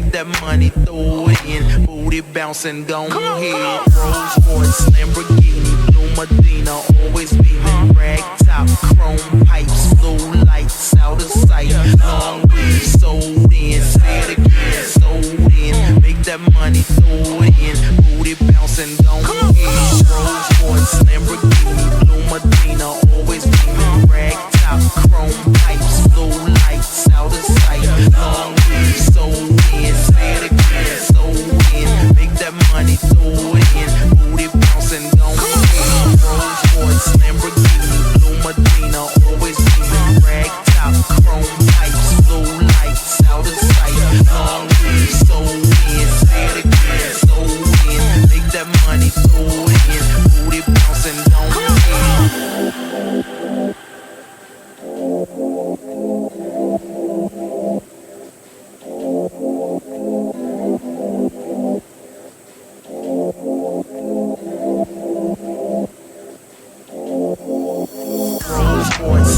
make that money, throw it in, booty bouncing, gon' ahead. Rolls Royce, Lamborghini, Blue Medina, always beaming, rag top, chrome pipes, blue lights, out of sight. Long weed, sold in, say it again, sold in, make that money, throw it in, booty bouncing, gon' ahead. Rolls Royce, Lamborghini, Blue Medina, always beaming, rag top, chrome pipes, blue lights, out of sight. Long weed, sold in, say it again, sold in, make that money, throw it in, booty bouncing, gon' ahead. Rolls Royce, Lamborghini, Blue Medina, always beaming, rag top, chrome pipes, blue lights, out of sight. Long weed, sold in, say it again, sold in, make that money, throw it in, booty bouncing, gon' ahead.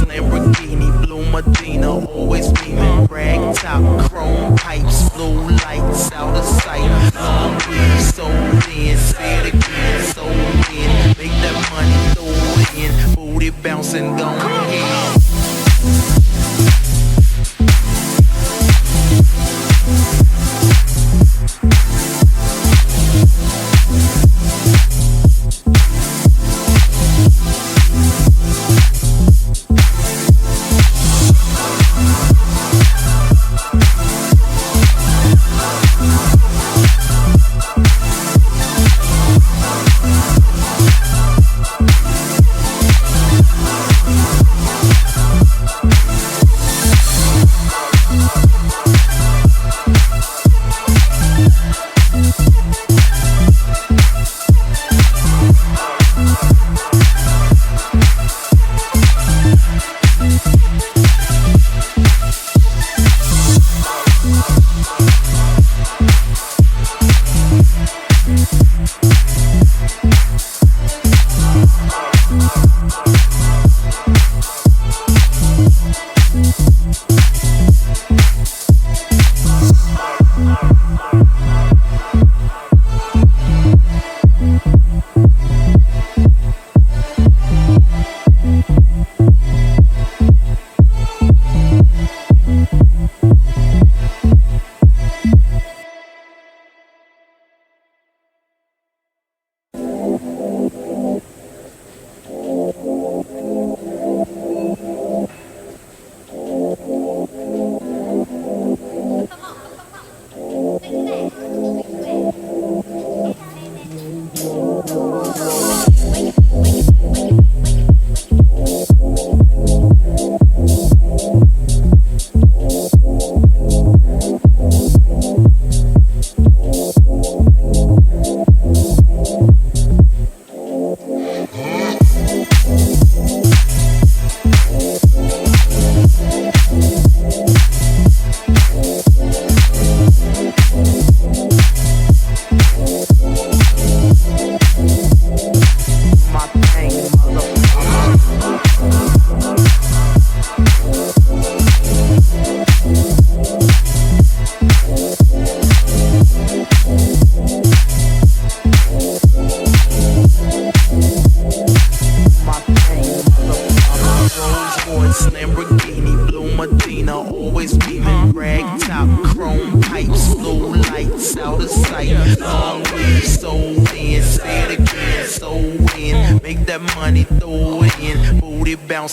Lamborghini, Blue Medina, always beaming, rag top, chrome pipes, blue lights, out of sight. Long weed, sold in, say it again, sold in, make that money, throw it in, booty bouncing, gon' ahead.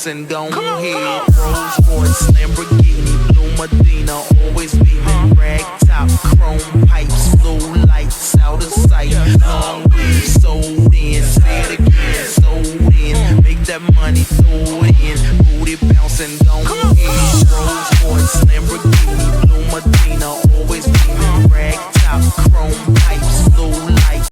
And gon' ahead. Rolls Royce, Lamborghini, Blue Medina, always beaming, rag top, chrome pipes, blue lights, out of sight. Long weed, sold in, say it again, sold in, make that money, throw it in, booty bouncing, gon' ahead. Rolls Royce, Lamborghini,